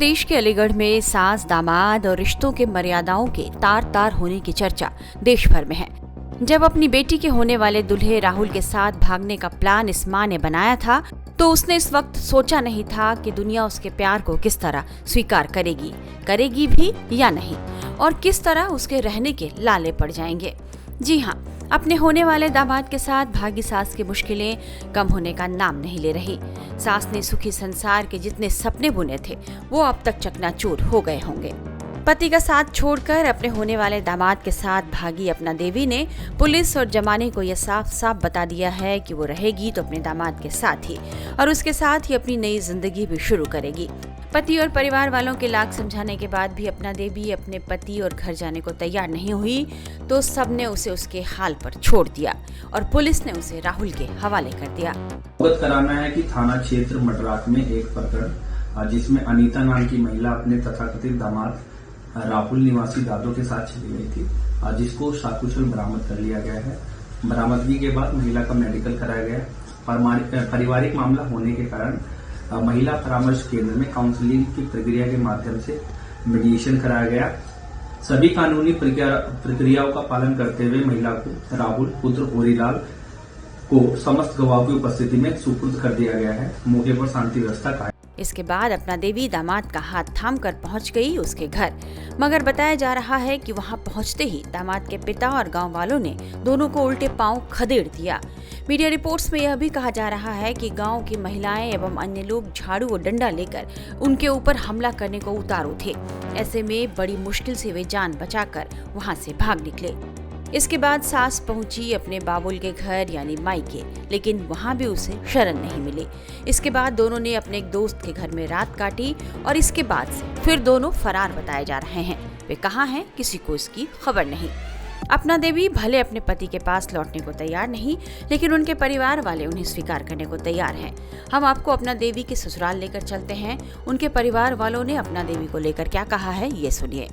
प्रदेश के अलीगढ़ में सास दामाद और रिश्तों के मर्यादाओं के तार तार होने की चर्चा देश भर में है। जब अपनी बेटी के होने वाले दूल्हे राहुल के साथ भागने का प्लान इस मां ने बनाया था, तो उसने इस वक्त सोचा नहीं था कि दुनिया उसके प्यार को किस तरह स्वीकार करेगी भी या नहीं, और किस तरह उसके रहने के लाले पड़ जाएंगे। जी हाँ, अपने होने वाले दामाद के साथ भागी सास की मुश्किलें कम होने का नाम नहीं ले रही। सास ने सुखी संसार के जितने सपने बुने थे, वो अब तक चकनाचूर हो गए होंगे। पति का साथ छोड़कर अपने होने वाले दामाद के साथ भागी अपना देवी ने पुलिस और जमाने को यह साफ साफ बता दिया है कि वो रहेगी तो अपने दामाद के साथ ही, और उसके साथ ही अपनी नई जिंदगी भी शुरू करेगी। पति और परिवार वालों के लाख समझाने के बाद भी अपना देवी अपने पति और घर जाने को तैयार नहीं हुई, तो सबने उसे उसके हाल पर छोड़ दिया और पुलिस ने उसे राहुल के हवाले कर दिया। अवगत कराना है कि थाना क्षेत्र मडरात में एक प्रकरण जिसमें अनीता नाम की महिला अपने तथाकथित दामाद राहुल निवासी दादो के साथ चली गई थी, जिसको सकुशल बरामद कर लिया गया है। बरामदगी के बाद महिला का मेडिकल कराया गया। पारिवारिक मामला होने के कारण महिला परामर्श केंद्र में काउंसलिंग की प्रक्रिया के माध्यम से मीडिएशन कराया गया। सभी कानूनी प्रक्रियाओं का पालन करते हुए महिला को राहुल पुत्र होरीलाल को समस्त गवाहों की उपस्थिति में सुपुर्द कर दिया गया है। मौके पर शांति व्यवस्था कायम। इसके बाद अपना देवी दामाद का हाथ थाम कर पहुँच गई उसके घर, मगर बताया जा रहा है कि वहां पहुंचते ही दामाद के पिता और गांव वालों ने दोनों को उल्टे पांव खदेड़ दिया। मीडिया रिपोर्ट्स में यह भी कहा जा रहा है कि गांव की महिलाएं एवं अन्य लोग झाड़ू और डंडा लेकर उनके ऊपर हमला करने को उतारू थे। ऐसे में बड़ी मुश्किल से वे जान बचाकर वहां से भाग निकले। इसके बाद सास पहुंची अपने बाबुल के घर यानी मायके, लेकिन वहां भी उसे शरण नहीं मिली। इसके बाद दोनों ने अपने एक दोस्त के घर में रात काटी और इसके बाद से फिर दोनों फरार बताए जा रहे हैं। वे कहाँ हैं, किसी को इसकी खबर नहीं। अपना देवी भले अपने पति के पास लौटने को तैयार नहीं, लेकिन उनके परिवार वाले उन्हें स्वीकार करने को तैयार हैं। हम आपको अपना देवी के ससुराल लेकर चलते हैं। उनके परिवार वालों ने अपना देवी को लेकर क्या कहा है, ये सुनिए।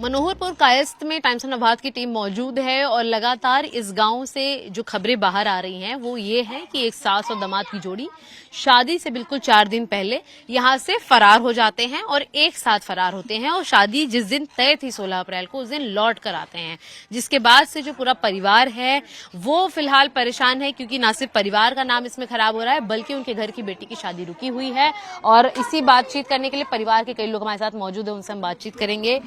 मनोहरपुर कायस्थ में टाइम्स ऑफ नवाद की टीम मौजूद है और लगातार इस गांव से जो खबरें बाहर आ रही हैं वो ये है कि एक सास और दामाद की जोड़ी शादी से बिल्कुल 4 दिन पहले यहां से फरार हो जाते हैं और एक साथ फरार होते हैं, और शादी जिस दिन तय थी 16 अप्रैल को, उस दिन लौट कर आते हैं। जिसके बाद से जो पूरा परिवार है वो फिलहाल परेशान है, क्योंकि न सिर्फ परिवार का नाम इसमें खराब हो रहा है बल्कि उनके घर की बेटी की शादी रुकी हुई है। और इसी बातचीत करने के लिए परिवार के कई लोग हमारे साथ मौजूद है, उनसे हम बातचीत करेंगे।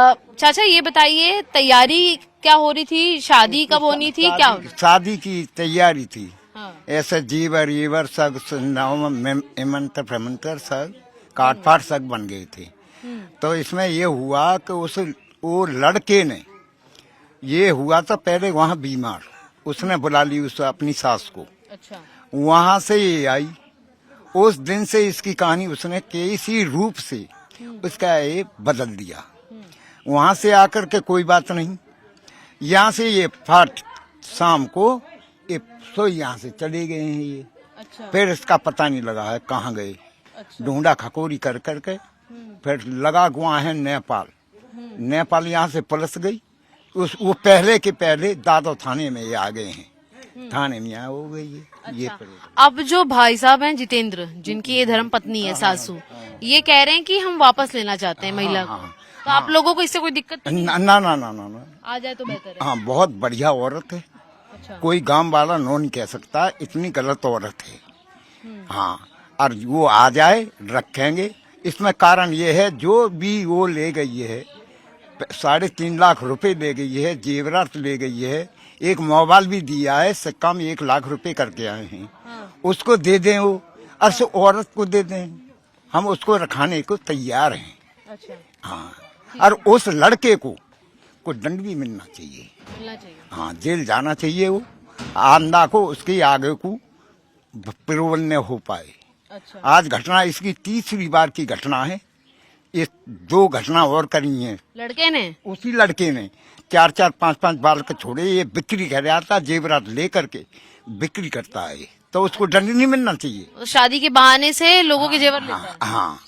चाचा, ये बताइए, तैयारी क्या हो रही थी, शादी कब होनी थी, क्या शादी की तैयारी थी। हाँ। ऐसे जीवर सब इमंत्र प्रमंत्र सब काटफाट सब बन गए थे। तो इसमें ये हुआ कि वो लड़के ने ये हुआ था पहले वहाँ बीमार, उसने बुला ली उस अपनी सास को। अच्छा। वहाँ से ये आई, उस दिन से इसकी कहानी उसने किसी रूप से उसका ये बदल दिया। वहां से आकर के कोई बात नहीं, यहाँ से ये फाट शाम को ये सो यहाँ से चले गए हैं ये। अच्छा। फिर इसका पता नहीं लगा है कहाँ गए। अच्छा। ढूंढा खकोरी कर करके फिर लगा गुआ है नेपाल। नेपाल यहाँ से पुलिस गई, वो पहले के पहले दादो थाने में ये आ गए हैं, थाने में यहाँ हो गई है। अच्छा। ये अब जो भाई साहब हैं जितेंद्र, जिनकी ये धर्म पत्नी है सासू, ये कह रहे हैं कि हम वापस लेना चाहते हैं महिला को। तो आप लोगों को इससे कोई दिक्कत नहीं? ना आ जाए तो बेहतर है। हाँ, बहुत बढ़िया औरत है। अच्छा। कोई गांव वाला नो नहीं कह सकता, इतनी गलत औरत है। हाँ, और वो आ जाए रखेंगे। इसमें कारण ये है, जो भी वो ले गई है 3.5 लाख रुपए ले गई है, जेवरात ले गई है, एक मोबाइल भी दिया है, से कम 1 लाख रुपए करके आए हैं। हाँ। उसको दे दें, वो और औरत को दे दें, हम उसको रखाने को तैयार हैं। अच्छा। हाँ, और उस लड़के को दंड भी मिलना चाहिए। हाँ, जेल जाना चाहिए वो, आंदा को उसके आगे को प्रबल न हो पाए। अच्छा। आज घटना इसकी 3री बार की घटना है। ये 2 घटना और करी हैं लड़के ने, उसी लड़के ने 4-4, 5-5 बाल के छोड़े। ये बिक्री कर रहा था, जेवरात लेकर के बिक्री करता है, तो उसको दंड नहीं मिलना चाहिए। शादी के बहाने से लोगों के जेवर लेता है। हाँ,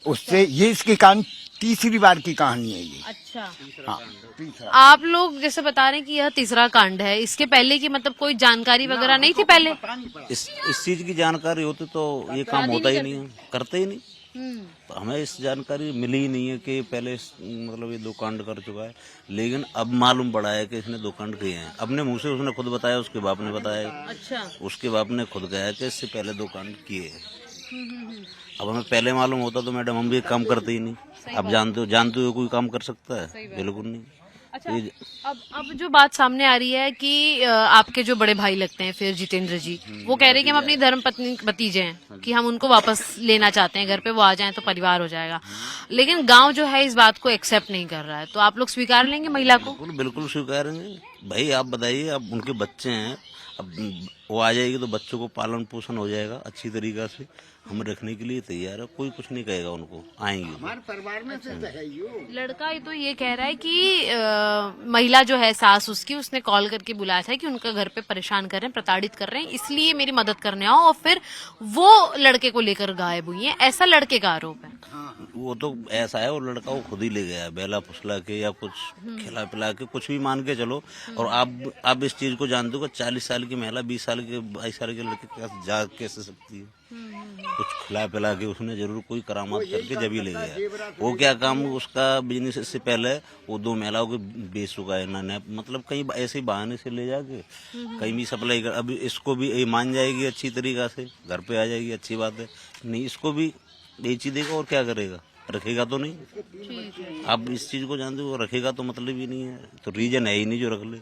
उससे ये इसकी कहानी 3री बार की कहानी है ये। अच्छा। हाँ, आप लोग जैसे बता रहे हैं कि यह 3रा कांड है, इसके पहले की मतलब कोई जानकारी वगैरह नहीं थी पहले? इस चीज की जानकारी होती तो ये काम होता ही नहीं, करते ही नहीं। तो हमें इस जानकारी मिली ही नहीं है कि पहले मतलब ये 2 कांड कर चुका है, लेकिन अब मालूम पड़ा है कि इसने 2 कांड किए हैं। अपने मुंह से उसने खुद बताया, उसके बाप ने बताया। अच्छा। उसके बाप ने खुद कहा कि इससे पहले 2 कांड किए हैं। अब हमें पहले मालूम होता तो मैडम हम भी काम करते ही नहीं। अब जानते हो कोई काम कर सकता है? बिल्कुल नहीं। अच्छा, अब जो बात सामने आ रही है कि आपके जो बड़े भाई लगते हैं फिर जितेंद्र जी, वो कह रहे हैं कि हम अपनी धर्म पत्नी भतीजे हैं कि हम उनको वापस लेना चाहते हैं घर पे, वो आ जाएं तो परिवार हो जाएगा। लेकिन गांव जो है इस बात को एक्सेप्ट नहीं कर रहा है, तो आप लोग स्वीकार लेंगे महिला को? बिल्कुल स्वीकारेंगे भाई। आप बताइए, अब उनके बच्चे हैं, अब वो आ जाएगी तो बच्चों को पालन पोषण हो जाएगा अच्छी तरीका से। हम रखने के लिए तैयार है, कोई कुछ नहीं कहेगा उनको, आएंगे। हमारे परिवार में से तो है ही वो। लड़का तो ये कह रहा है कि महिला जो है सास उसकी, उसने कॉल करके बुलाया था कि उनका घर पे परेशान कर रहे हैं, प्रताड़ित कर रहे हैं, इसलिए मेरी मदद करने आओ, और फिर वो लड़के को लेकर गायब हुई है, ऐसा लड़के का आरोप है। वो तो ऐसा है, वो लड़का वो खुद ही ले गया, बेला फुसला के या कुछ खिला पिला के, कुछ भी मान के चलो। और आप इस चीज को जानते हो कि 40 साल की महिला 20 साल के 22 साल के लड़के के पास जा कैसे सकती है? कुछ खिला पिला के उसने जरूर कोई करामात करके जब ही ले गया। वो क्या काम, उसका बिजनेस से पहले वो 2 महिलाओं को बेच चुका है ना, मतलब कहीं ऐसे बहाने से ले जाके कहीं भी सप्लाई कर। अभी इसको भी ये मान जाएगी अच्छी तरीका से, घर पे आ जाएगी, अच्छी बात है। नहीं, इसको भी बेच ही देगा और क्या करेगा, रखेगा तो नहीं। आप इस चीज को जानते हो, रखेगा तो मतलब ही नहीं है, तो रीजन है ही नहीं जो रख ले।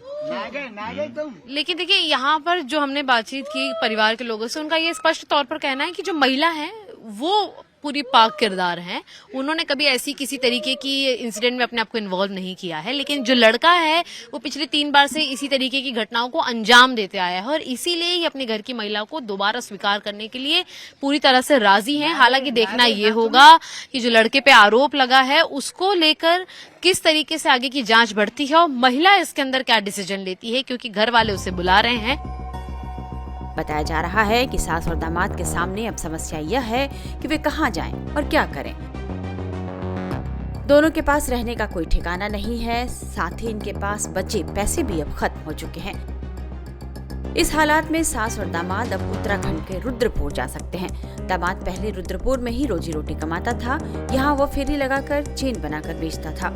लेकिन देखिए, यहाँ पर जो हमने बातचीत की परिवार के लोगों से, उनका ये स्पष्ट तौर पर कहना है कि जो महिला है वो पूरी पाक किरदार है, उन्होंने कभी ऐसी किसी तरीके की इंसिडेंट में अपने आप को इन्वॉल्व नहीं किया है। लेकिन जो लड़का है वो पिछले 3 बार से इसी तरीके की घटनाओं को अंजाम देते आया है, और इसीलिए ही अपने घर की महिला को दोबारा स्वीकार करने के लिए पूरी तरह से राजी हैं। हालांकि देखना ये होगा कि जो लड़के पे आरोप लगा है उसको लेकर किस तरीके से आगे की जांच बढ़ती है और महिला इसके अंदर क्या डिसीजन लेती है, क्योंकि घर वाले उसे बुला रहे हैं। बताया जा रहा है कि सास और दामाद के सामने अब समस्या यह है कि वे कहां जाएं और क्या करें। दोनों के पास रहने का कोई ठिकाना नहीं है, साथ ही इनके पास बचे पैसे भी अब खत्म हो चुके हैं। इस हालात में सास और दामाद अब उत्तराखंड के रुद्रपुर जा सकते हैं। दामाद पहले रुद्रपुर में ही रोजी रोटी कमाता था, यहाँ वो फेरी लगाकर चेन बनाकर बेचता था।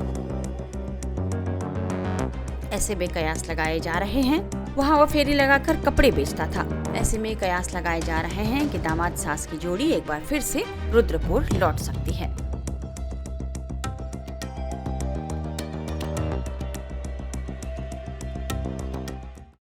ऐसे में कयास लगाए जा रहे हैं, वहाँ वो फेरी लगाकर कपड़े बेचता था। ऐसे में कयास लगाए जा रहे हैं कि दामाद सास की जोड़ी एक बार फिर से रुद्रपुर लौट सकती है।